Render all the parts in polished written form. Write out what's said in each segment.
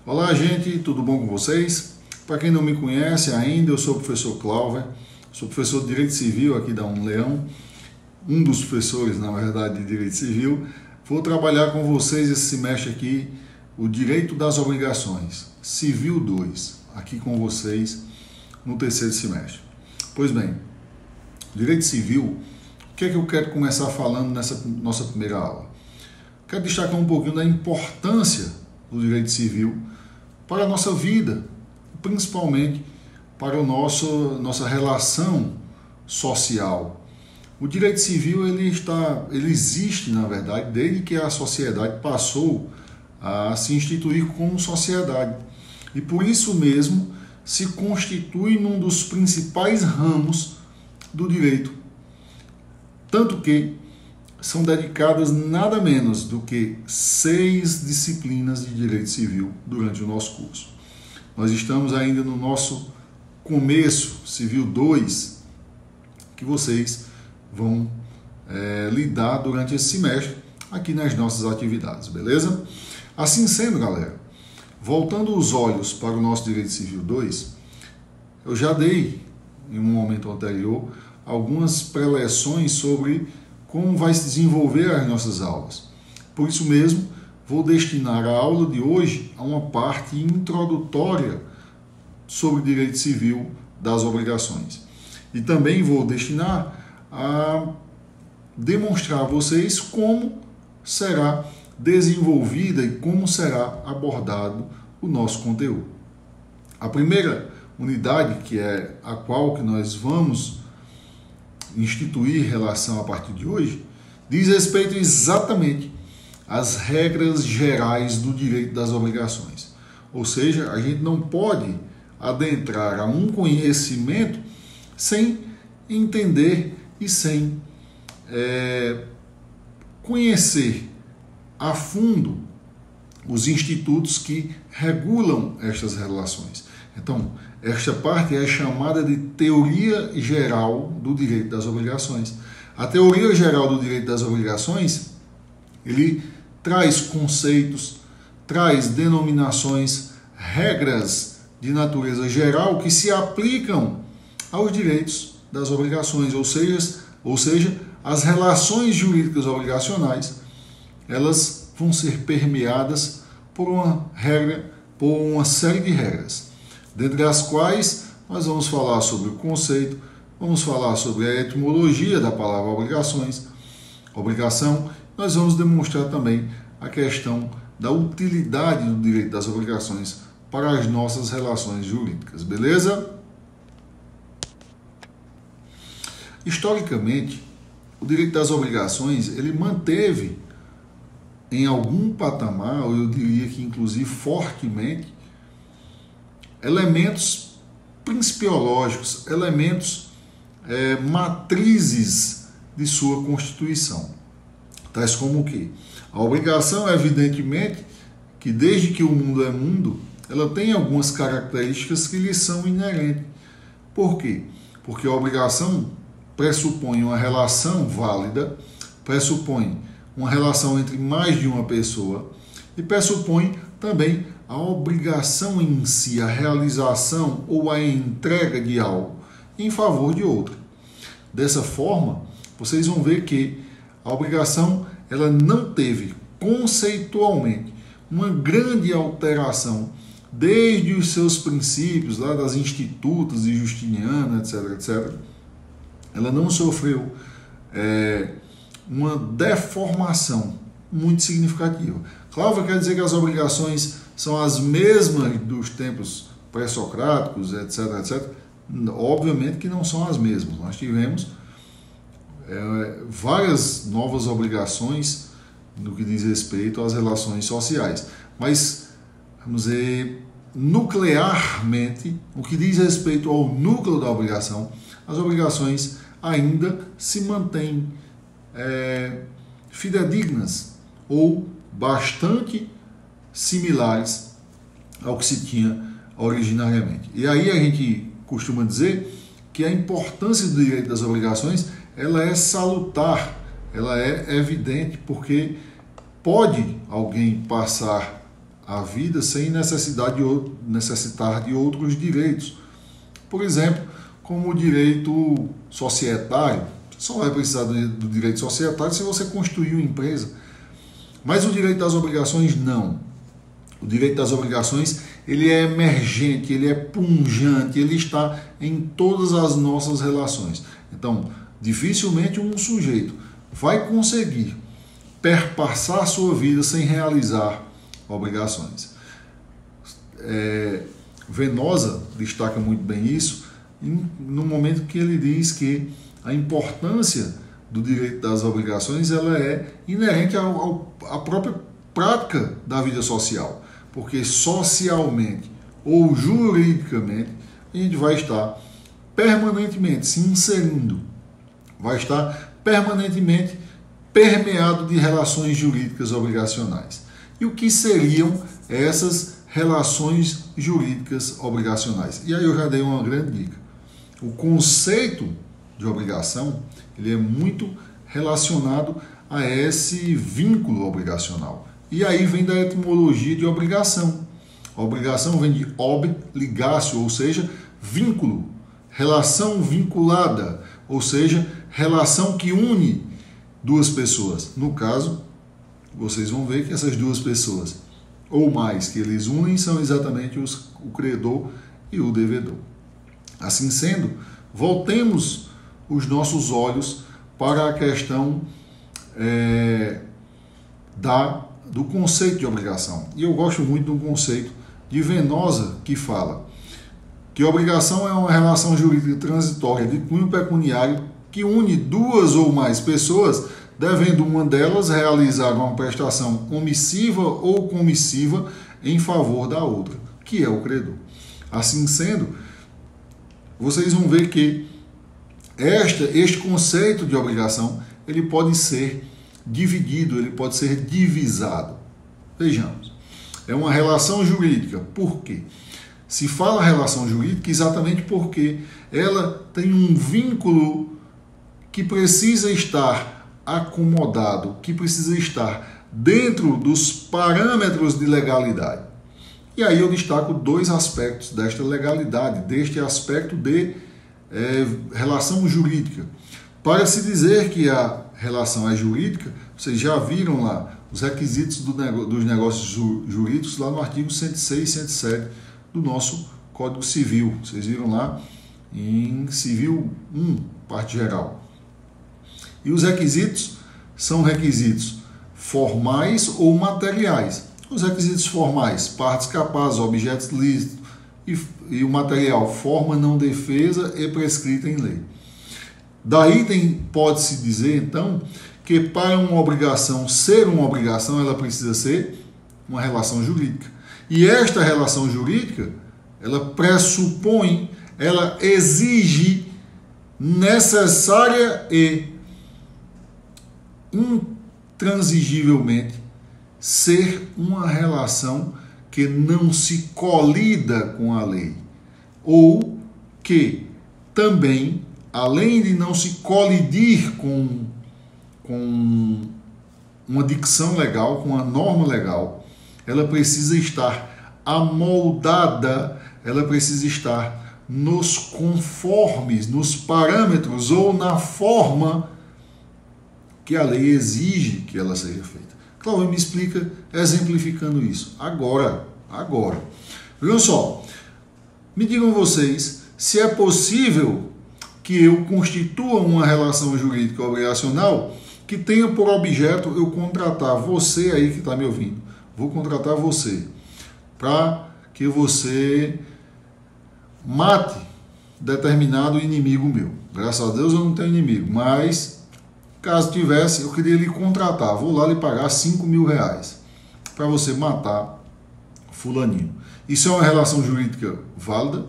Olá, gente, tudo bom com vocês? Para quem não me conhece ainda, eu sou o professor Cláudio, sou professor de Direito Civil aqui da Leão, um dos professores, na verdade, de Direito Civil. Vou trabalhar com vocês esse semestre aqui, o Direito das Obrigações, Civil 2, aqui com vocês no terceiro semestre. Pois bem, Direito Civil, o que é que eu quero começar falando nessa nossa primeira aula? Quero destacar um pouquinho da importância do Direito Civil para a nossa vida, principalmente para nossa relação social. O direito civil ele existe, na verdade, desde que a sociedade passou a se instituir como sociedade. E por isso mesmo se constitui num dos principais ramos do direito. Tanto que são dedicadas nada menos do que 6 disciplinas de direito civil durante o nosso curso. Nós estamos ainda no nosso começo, Civil 2, que vocês vão lidar durante esse semestre aqui nas nossas atividades, beleza? Assim sendo, galera, voltando os olhos para o nosso Direito Civil 2, eu já dei, em um momento anterior, algumas preleções sobre como vai se desenvolver as nossas aulas. Por isso mesmo, vou destinar a aula de hoje a uma parte introdutória sobre direito civil das obrigações. E também vou destinar a demonstrar a vocês como será desenvolvida e como será abordado o nosso conteúdo. A primeira unidade, que é a qual que nós vamos instituir relação a partir de hoje, diz respeito exatamente às regras gerais do direito das obrigações. Ou seja, a gente não pode adentrar a um conhecimento sem entender e sem conhecer a fundo os institutos que regulam estas relações. Então, esta parte é chamada de teoria geral do direito das obrigações. A teoria geral do direito das obrigações, ele traz conceitos, traz denominações, regras de natureza geral que se aplicam aos direitos das obrigações, ou seja, as relações jurídicas obrigacionais, elas vão ser permeadas por uma série de regras, dentre as quais nós vamos falar sobre o conceito, vamos falar sobre a etimologia da palavra obrigação, nós vamos demonstrar também a questão da utilidade do direito das obrigações para as nossas relações jurídicas, beleza? Historicamente, o direito das obrigações, ele manteve em algum patamar, ou eu diria que inclusive fortemente, elementos principiológicos, elementos matrizes de sua Constituição. Tais como o quê? A obrigação, evidentemente, que desde que o mundo é mundo, ela tem algumas características que lhe são inerentes. Por quê? Porque a obrigação pressupõe uma relação válida, pressupõe uma relação entre mais de uma pessoa e pressupõe também a obrigação em si, a realização ou a entrega de algo em favor de outro. Dessa forma, vocês vão ver que a obrigação ela não teve conceitualmente uma grande alteração desde os seus princípios, lá das Institutas de Justiniano, etc. Ela não sofreu uma deformação muito significativa. Claro, quer dizer que as obrigações são as mesmas dos tempos pré-socráticos, etc. Obviamente que não são as mesmas. Nós tivemos várias novas obrigações no que diz respeito às relações sociais. Mas, vamos dizer, nuclearmente, o que diz respeito ao núcleo da obrigação, as obrigações ainda se mantêm fidedignas ou bastante similares ao que se tinha originariamente. E aí a gente costuma dizer que a importância do direito das obrigações ela é salutar, ela é evidente, porque pode alguém passar a vida sem necessitar de outros direitos. Por exemplo, como o direito societário. Você só vai precisar do direito societário se você constituir uma empresa. Mas o direito das obrigações, não. O direito das obrigações, ele é emergente, ele é pungente, ele está em todas as nossas relações. Então, dificilmente um sujeito vai conseguir perpassar sua vida sem realizar obrigações. Venosa destaca muito bem isso no momento que ele diz que a importância do direito das obrigações ela é inerente à própria prática da vida social, porque socialmente ou juridicamente a gente vai estar permanentemente se inserindo, vai estar permanentemente permeado de relações jurídicas obrigacionais. E o que seriam essas relações jurídicas obrigacionais? E aí eu já dei uma grande dica. O conceito de obrigação ele é muito relacionado a esse vínculo obrigacional. E aí vem da etimologia de obrigação. A obrigação vem de obligatio, ou seja, vínculo, relação vinculada, ou seja, relação que une duas pessoas. No caso, vocês vão ver que essas duas pessoas, ou mais, que eles unem, são exatamente o credor e o devedor. Assim sendo, voltemos os nossos olhos para a questão do conceito de obrigação. E eu gosto muito do conceito de Venosa, que fala que obrigação é uma relação jurídica transitória de cunho pecuniário que une duas ou mais pessoas, devendo uma delas realizar uma prestação omissiva ou comissiva em favor da outra, que é o credor. Assim sendo, vocês vão ver que este conceito de obrigação ele pode ser dividido, ele pode ser divisado. Vejamos, é uma relação jurídica. Por quê? Se fala relação jurídica exatamente porque ela tem um vínculo que precisa estar acomodado, que precisa estar dentro dos parâmetros de legalidade. E aí eu destaco dois aspectos desta legalidade, deste aspecto de relação jurídica. Para se dizer que a relação é jurídica, vocês já viram lá os requisitos dos negócios jurídicos lá no artigo 106 e 107 do nosso Código Civil. Vocês viram lá em Civil 1, parte geral. E os requisitos são requisitos formais ou materiais. Os requisitos formais, partes capazes, objetos lícitos e o material, forma não defesa e prescrita em lei. Daí pode-se dizer, então, que para uma obrigação ser uma obrigação, ela precisa ser uma relação jurídica. E esta relação jurídica, ela pressupõe, ela exige necessária e intransigivelmente ser uma relação que não se colida com a lei, ou que também, além de não se colidir com uma dicção legal, com uma norma legal, ela precisa estar amoldada, ela precisa estar nos conformes, nos parâmetros ou na forma que a lei exige que ela seja feita. Cláudio me explica exemplificando isso. Agora. Vejam só, me digam vocês se é possível que eu constitua uma relação jurídica obrigacional que tenha por objeto eu contratar você aí que está me ouvindo. Vou contratar você para que você mate determinado inimigo meu. Graças a Deus eu não tenho inimigo, mas caso tivesse, eu queria lhe contratar. Vou lá lhe pagar R$5.000 para você matar fulaninho. Isso é uma relação jurídica válida?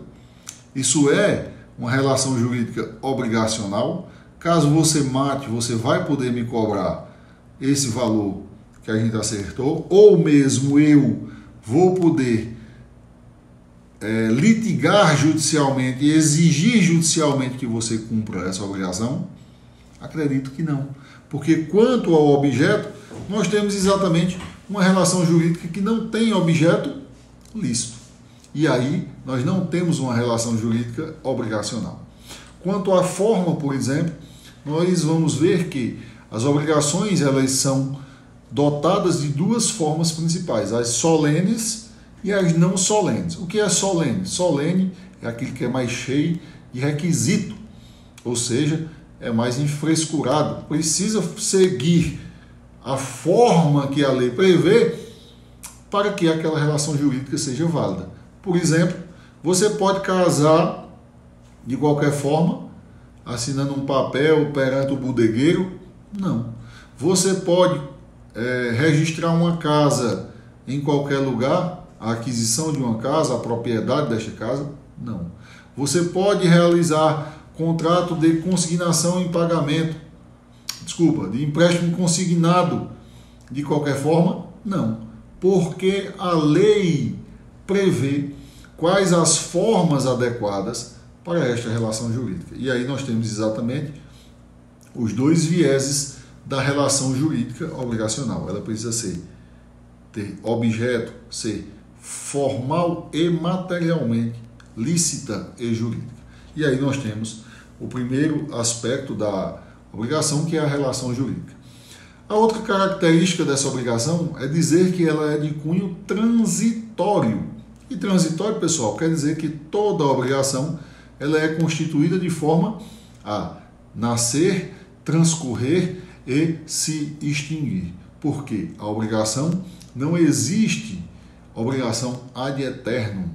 Isso é uma relação jurídica obrigacional? Caso você mate, você vai poder me cobrar esse valor que a gente acertou? Ou mesmo eu vou poder litigar judicialmente e exigir judicialmente que você cumpra essa obrigação? Acredito que não. Porque quanto ao objeto, nós temos exatamente uma relação jurídica que não tem objeto lícito. E aí nós não temos uma relação jurídica obrigacional. Quanto à forma, por exemplo, nós vamos ver que as obrigações elas são dotadas de duas formas principais, as solenes e as não solenes. O que é solene? Solene é aquele que é mais cheio de requisito, ou seja, é mais enfrescurado, precisa seguir a forma que a lei prevê para que aquela relação jurídica seja válida. Por exemplo, você pode casar de qualquer forma, assinando um papel perante o bodegueiro? Não. Você pode registrar uma casa em qualquer lugar, a aquisição de uma casa, a propriedade desta casa? Não. Você pode realizar contrato de consignação em pagamento, de empréstimo consignado de qualquer forma? Não. Porque a lei prevê quais as formas adequadas para esta relação jurídica. E aí nós temos exatamente os dois vieses da relação jurídica obrigacional. Ela precisa ter objeto, ser formal e materialmente lícita e jurídica. E aí nós temos o primeiro aspecto da obrigação, que é a relação jurídica. A outra característica dessa obrigação é dizer que ela é de cunho transitório. E transitório, pessoal, quer dizer que toda obrigação ela é constituída de forma a nascer, transcorrer e se extinguir. Porque a obrigação não existe obrigação ad eternum.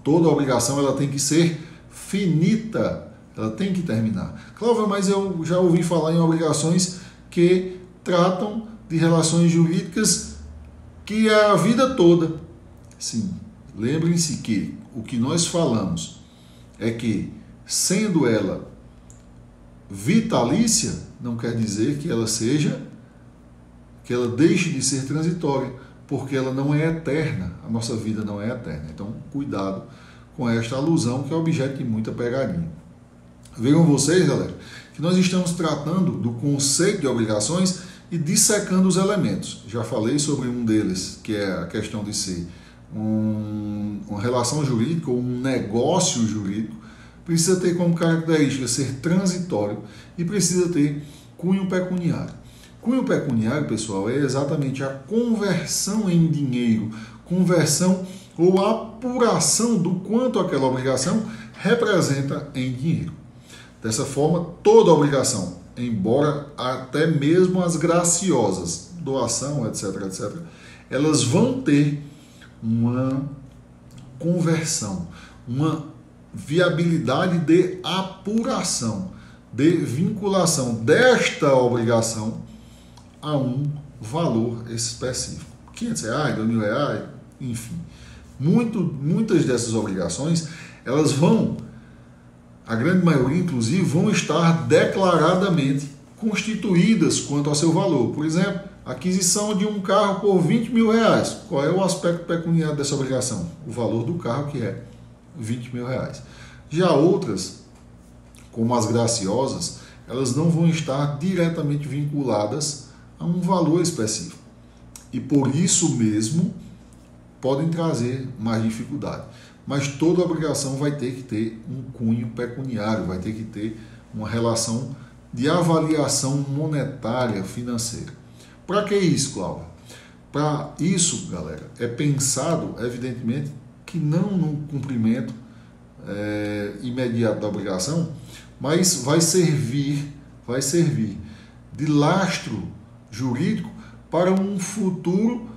Toda obrigação ela tem que ser finita, ela tem que terminar. Cláudio, mas eu já ouvi falar em obrigações que tratam de relações jurídicas que é a vida toda. Sim, lembrem-se que o que nós falamos é que, sendo ela vitalícia, não quer dizer que ela deixe de ser transitória, porque ela não é eterna, a nossa vida não é eterna. Então, cuidado com esta alusão, que é objeto de muita pegadinha. Vejam vocês, galera, que nós estamos tratando do conceito de obrigações e dissecando os elementos. Já falei sobre um deles, que é a questão de ser uma relação jurídica ou um negócio jurídico. Precisa ter como característica ser transitório e precisa ter cunho pecuniário. Cunho pecuniário, pessoal, é exatamente a conversão em dinheiro, conversão ou apuração do quanto aquela obrigação representa em dinheiro. Dessa forma, toda obrigação, embora até mesmo as graciosas, doação, etc., etc., elas vão ter uma conversão, uma viabilidade de apuração, de vinculação desta obrigação a um valor específico. R$500, R$2.000, enfim. Muitas dessas obrigações, elas vão, a grande maioria inclusive, vão estar declaradamente constituídas quanto ao seu valor. Por exemplo, aquisição de um carro por R$20.000. Qual é o aspecto pecuniário dessa obrigação? O valor do carro, que é R$20.000. Já outras, como as graciosas, elas não vão estar diretamente vinculadas a um valor específico. E por isso mesmo podem trazer mais dificuldade. Mas toda obrigação vai ter que ter um cunho pecuniário, vai ter que ter uma relação de avaliação monetária financeira. Para que isso, Cláudio? Para isso, galera, é pensado, evidentemente, que não no cumprimento imediato da obrigação, mas vai servir de lastro jurídico para um futuro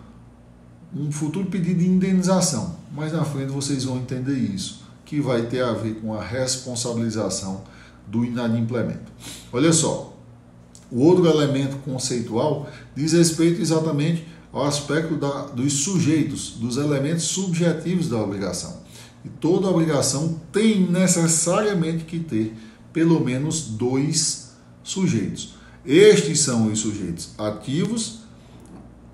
pedido de indenização. Mais na frente vocês vão entender isso, que vai ter a ver com a responsabilização do inadimplemento. Olha só, o outro elemento conceitual diz respeito exatamente ao aspecto dos sujeitos, dos elementos subjetivos da obrigação. E toda obrigação tem necessariamente que ter pelo menos 2 sujeitos. Estes são os sujeitos ativos,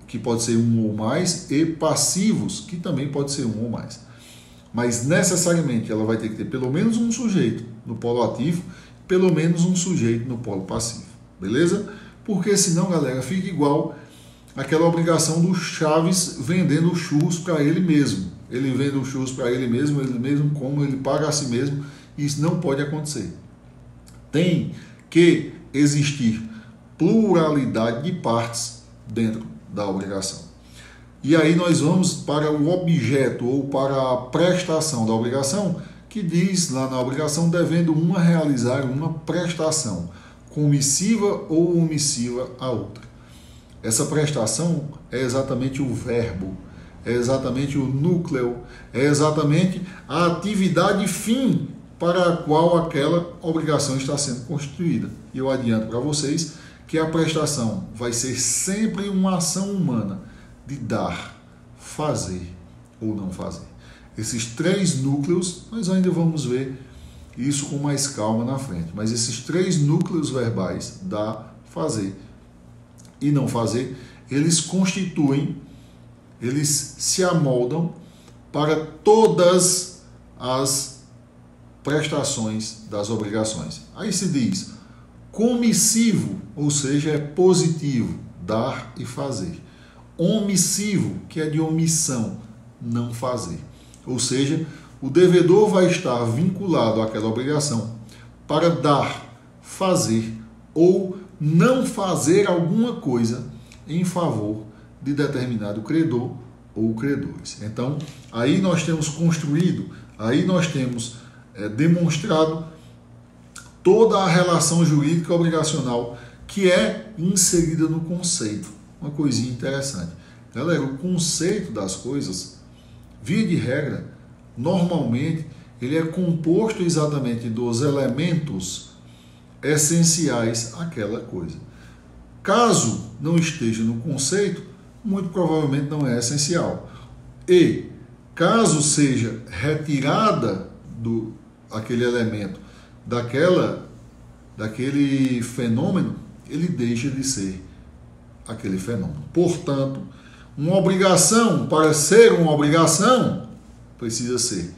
que pode ser um ou mais, e passivos, que também pode ser um ou mais. Mas necessariamente ela vai ter que ter pelo menos um sujeito no polo ativo, pelo menos um sujeito no polo passivo. Beleza? Porque senão, galera, fica igual aquela obrigação do Chaves vendendo churros para ele mesmo. Ele vende os churros para ele mesmo como ele paga a si mesmo. Isso não pode acontecer. Tem que existir pluralidade de partes dentro da obrigação. E aí nós vamos para o objeto ou para a prestação da obrigação, que diz lá na obrigação, devendo uma realizar uma prestação comissiva ou omissiva a outra. Essa prestação é exatamente o verbo, é exatamente o núcleo, é exatamente a atividade fim para a qual aquela obrigação está sendo constituída. E eu adianto para vocês que a prestação vai ser sempre uma ação humana de dar, fazer ou não fazer. Esses três núcleos, nós ainda vamos ver isso com mais calma na frente, mas esses três núcleos verbais, dar, fazer e não fazer, eles constituem, eles se amoldam para todas as prestações das obrigações. Aí se diz comissivo, ou seja, é positivo, dar e fazer. Omissivo, que é de omissão, não fazer. Ou seja, o devedor vai estar vinculado àquela obrigação para dar, fazer ou não fazer alguma coisa em favor de determinado credor ou credores. Então, aí nós temos construído, aí nós temos demonstrado toda a relação jurídica obrigacional que é inserida no conceito. Uma coisinha interessante. Galera, o conceito das coisas, via de regra, normalmente, ele é composto exatamente dos elementos essenciais àquela coisa. Caso não esteja no conceito, muito provavelmente não é essencial. E, caso seja retirada aquele elemento daquele fenômeno, ele deixa de ser aquele fenômeno. Portanto, uma obrigação, para ser uma obrigação, precisa ser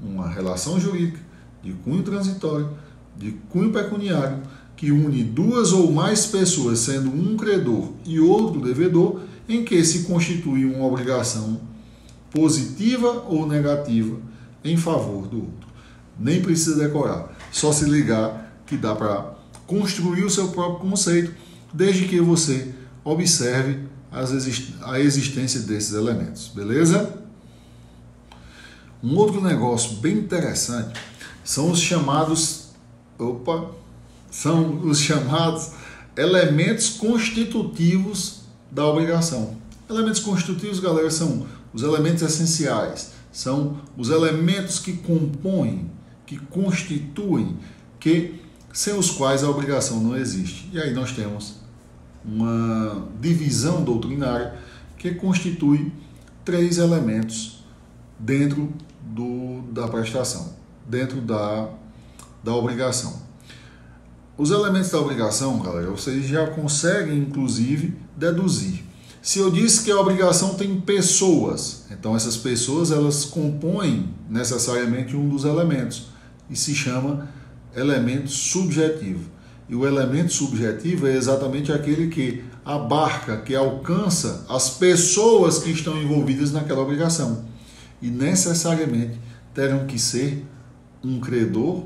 uma relação jurídica de cunho transitório, de cunho pecuniário, que une duas ou mais pessoas, sendo um credor e outro devedor, em que se constitui uma obrigação positiva ou negativa em favor do outro. Nem precisa decorar, só se ligar que dá para construir o seu próprio conceito, desde que você observe a existência desses elementos, beleza? Um outro negócio bem interessante são os chamados elementos constitutivos da obrigação. Elementos constitutivos, galera, são os elementos essenciais, são os elementos que compõem, que constituem, que sem os quais a obrigação não existe. E aí nós temos uma divisão doutrinária que constitui três elementos dentro da prestação, dentro da obrigação. Os elementos da obrigação, galera, vocês já conseguem, inclusive, deduzir. Se eu disse que a obrigação tem pessoas, então essas pessoas elas compõem necessariamente um dos elementos e se chama elemento subjetivo. E o elemento subjetivo é exatamente aquele que abarca, que alcança as pessoas que estão envolvidas naquela obrigação. E necessariamente terão que ser um credor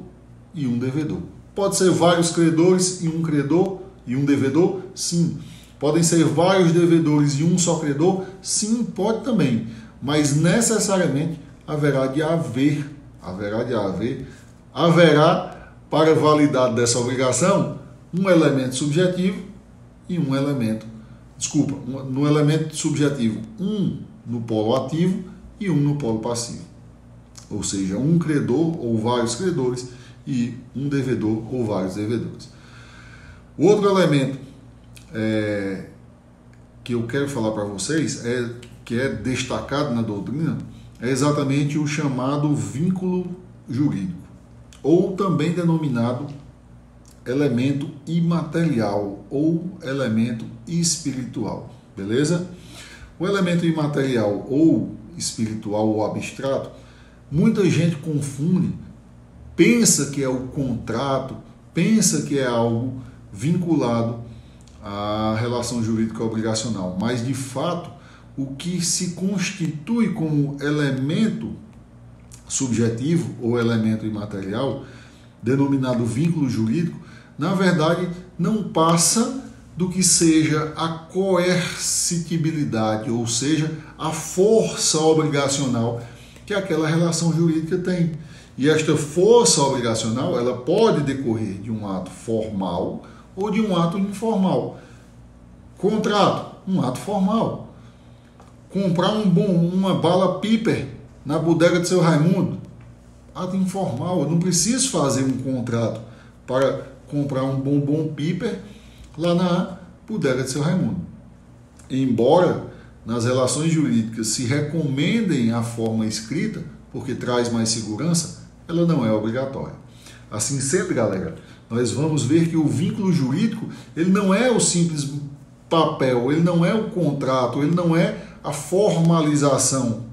e um devedor. Pode ser vários credores e um credor e um devedor? Sim. Podem ser vários devedores e um só credor? Sim, pode também. Mas necessariamente haverá para a validade dessa obrigação um elemento subjetivo e um elemento, no elemento subjetivo, um no polo ativo e um no polo passivo. Ou seja, um credor ou vários credores e um devedor ou vários devedores. O outro elemento que eu quero falar para vocês, que é destacado na doutrina, é exatamente o chamado vínculo jurídico, ou também denominado elemento imaterial ou elemento espiritual, beleza? O elemento imaterial ou espiritual ou abstrato, muita gente confunde, pensa que é o contrato, pensa que é algo vinculado a relação jurídica obrigacional, mas de fato o que se constitui como elemento subjetivo ou elemento imaterial, denominado vínculo jurídico, na verdade não passa do que seja a coercitibilidade, ou seja, a força obrigacional que aquela relação jurídica tem. E esta força obrigacional, ela pode decorrer de um ato formal ou de um ato informal. Contrato, um ato formal. Comprar uma bala Piper na bodega de seu Raimundo, ato informal. Eu não preciso fazer um contrato para comprar um bombom Piper lá na bodega de seu Raimundo. Embora nas relações jurídicas se recomendem a forma escrita, porque traz mais segurança, ela não é obrigatória. Assim sendo, galera, nós vamos ver que o vínculo jurídico, ele não é o simples papel, ele não é o contrato, ele não é a formalização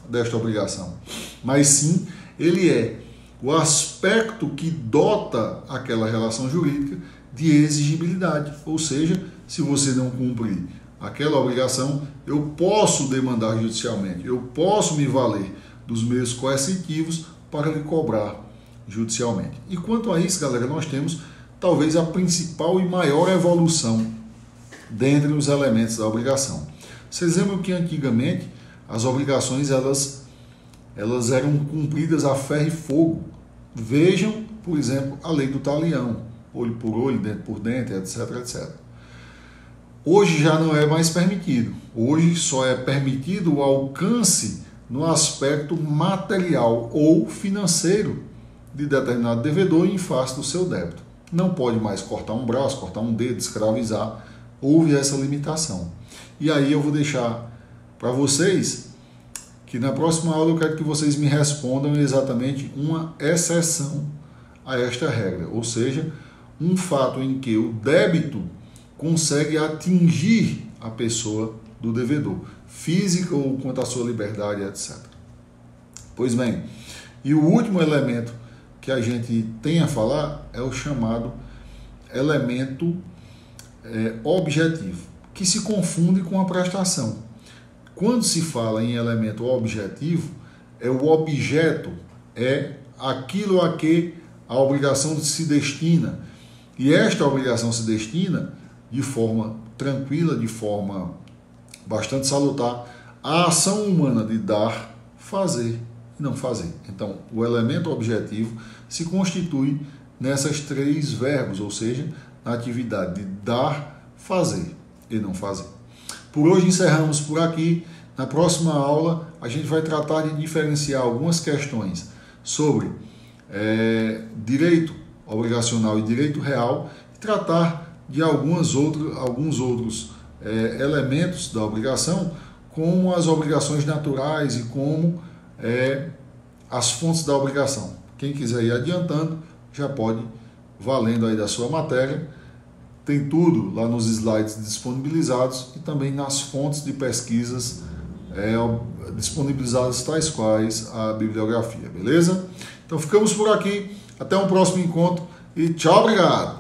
desta obrigação, mas sim ele é o aspecto que dota aquela relação jurídica de exigibilidade, ou seja, se você não cumprir aquela obrigação, eu posso demandar judicialmente, eu posso me valer dos meios coercitivos para lhe cobrar judicialmente. E quanto a isso, galera, nós temos talvez a principal e maior evolução dentre os elementos da obrigação. Vocês lembram que antigamente as obrigações elas eram cumpridas a ferro e fogo. Vejam, por exemplo, a lei do talião, olho por olho, dente por dente, etc, etc. Hoje já não é mais permitido. Hoje só é permitido o alcance no aspecto material ou financeiro de determinado devedor em face do seu débito. Não pode mais cortar um braço, cortar um dedo, escravizar. Houve essa limitação. E aí eu vou deixar para vocês que na próxima aula eu quero que vocês me respondam exatamente uma exceção a esta regra, ou seja, um fato em que o débito consegue atingir a pessoa do devedor, física ou quanto à sua liberdade, etc. Pois bem, e o último elemento que a gente tem a falar é o chamado elemento objetivo, que se confunde com a prestação. Quando se fala em elemento objetivo, o objeto é aquilo a que a obrigação se destina. E esta obrigação se destina de forma tranquila, de forma bastante salutar, à ação humana de dar, fazer e não fazer. Então, o elemento objetivo se constitui nessas três verbos, ou seja, na atividade de dar, fazer e não fazer. Por hoje encerramos por aqui. Na próxima aula a gente vai tratar de diferenciar algumas questões sobre direito obrigacional e direito real e tratar de alguns outros elementos da obrigação, como as obrigações naturais e como as fontes da obrigação. Quem quiser ir adiantando já pode, valendo aí da sua matéria. Tem tudo lá nos slides disponibilizados e também nas fontes de pesquisas disponibilizadas, tais quais a bibliografia, beleza? Então ficamos por aqui, até um próximo encontro e tchau, obrigado!